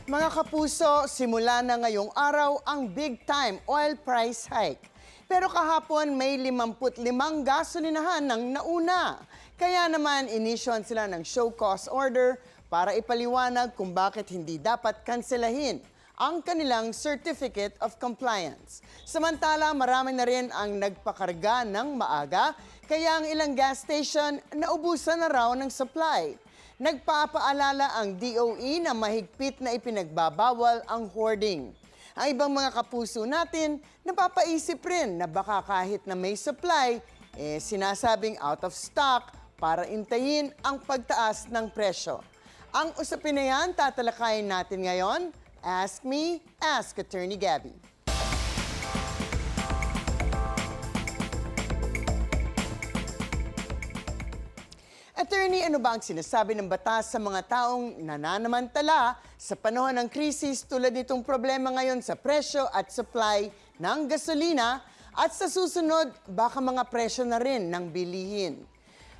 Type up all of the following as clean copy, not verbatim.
Mga kapuso, simula na ngayong araw ang big-time oil price hike. Pero kahapon may 55 gasolinahan ng nauna. Kaya naman inisyon sila ng show cause order para ipaliwanag kung bakit hindi dapat kanselahin ang kanilang Certificate of Compliance. Samantala, marami na rin ang nagpakarga ng maaga, kaya ang ilang gas station naubusan na raw ng supply. Nagpapaalala ang DOE na mahigpit na ipinagbabawal ang hoarding. Ang ibang mga kapuso natin, napapaisip rin na baka kahit na may supply, sinasabing out of stock para intayin ang pagtaas ng presyo. Ang usapin na yan, tatalakayin natin ngayon. Ask Me, Ask Attorney Gabby. Attorney, ano ba ang sinasabi ng batas sa mga taong nananamantala sa panahon ng krisis tulad nitong problema ngayon sa presyo at supply ng gasolina at sa susunod, baka mga presyo na rin ng bilihin?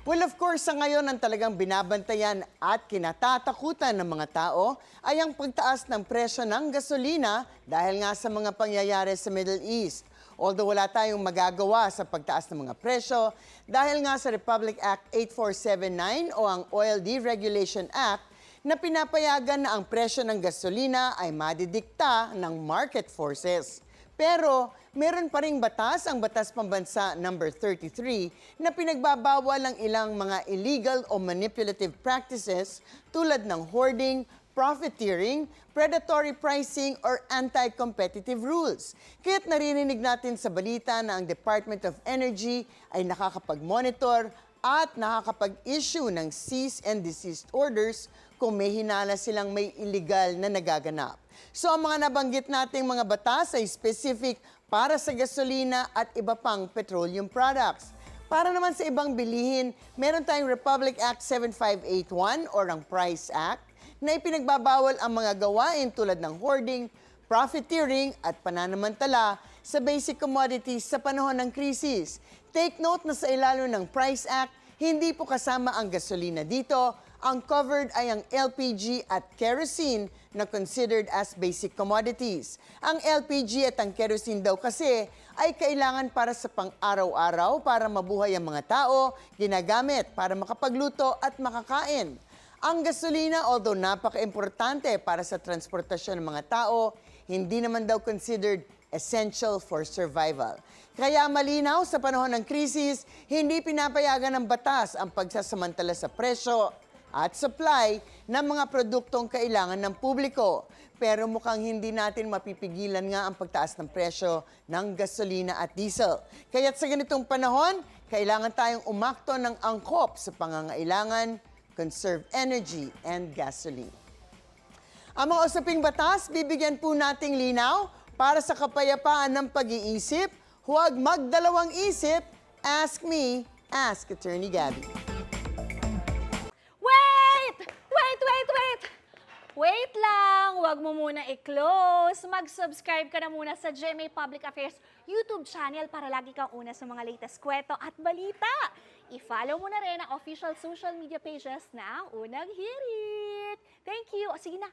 Well, of course, sa ngayon ang talagang binabantayan at kinatatakutan ng mga tao ay ang pagtaas ng presyo ng gasolina dahil nga sa mga pangyayari sa Middle East. Although wala tayong magagawa sa pagtaas ng mga presyo dahil nga sa Republic Act 8479 o ang Oil Deregulation Act na pinapayagan na ang presyo ng gasolina ay madidikta ng market forces. Pero meron pa ring batas, ang Batas Pambansa No. 33 na pinagbabawal ang ilang mga illegal o manipulative practices tulad ng hoarding, profiteering, predatory pricing, or anti-competitive rules. Kaya't naririnig natin sa balita na ang Department of Energy ay nakakapag-monitor at nakakapag-issue ng cease and desist orders kung may hinala silang may illegal na nagaganap. So ang mga nabanggit nating mga batas ay specific para sa gasolina at iba pang petroleum products. Para naman sa ibang bilihin, meron tayong Republic Act 7581 or ang Price Act na ipinagbabawal ang mga gawain tulad ng hoarding, profiteering at pananamantala sa basic commodities sa panahon ng krisis. Take note na sa ilalim ng Price Act, hindi po kasama ang gasolina dito. Ang covered ay ang LPG at kerosene na considered as basic commodities. Ang LPG at ang kerosene daw kasi ay kailangan para sa pang-araw-araw para mabuhay ang mga tao, ginagamit para makapagluto at makakain. Ang gasolina, although napaka-importante para sa transportasyon ng mga tao, hindi naman daw considered essential for survival. Kaya malinaw sa panahon ng krisis, hindi pinapayagan ng batas ang pagsasamantala sa presyo at supply ng mga produktong kailangan ng publiko. Pero mukhang hindi natin mapipigilan nga ang pagtaas ng presyo ng gasolina at diesel. Kaya't sa ganitong panahon, kailangan tayong umakto ng angkop sa pangangailangan, conserve energy and gasoline. Ang mga usaping batas, bibigyan po nating linaw para sa kapayapaan ng pag-iisip. Huwag magdalawang isip. Ask Me, Ask Attorney Gabby. Wait lang! Huwag mo muna i-close. Mag-subscribe ka na muna sa GMA Public Affairs YouTube channel para lagi kang una sa mga latest kwento at balita. I-follow mo na rin ang official social media pages ng Unang Hirit. Thank you! O sige na,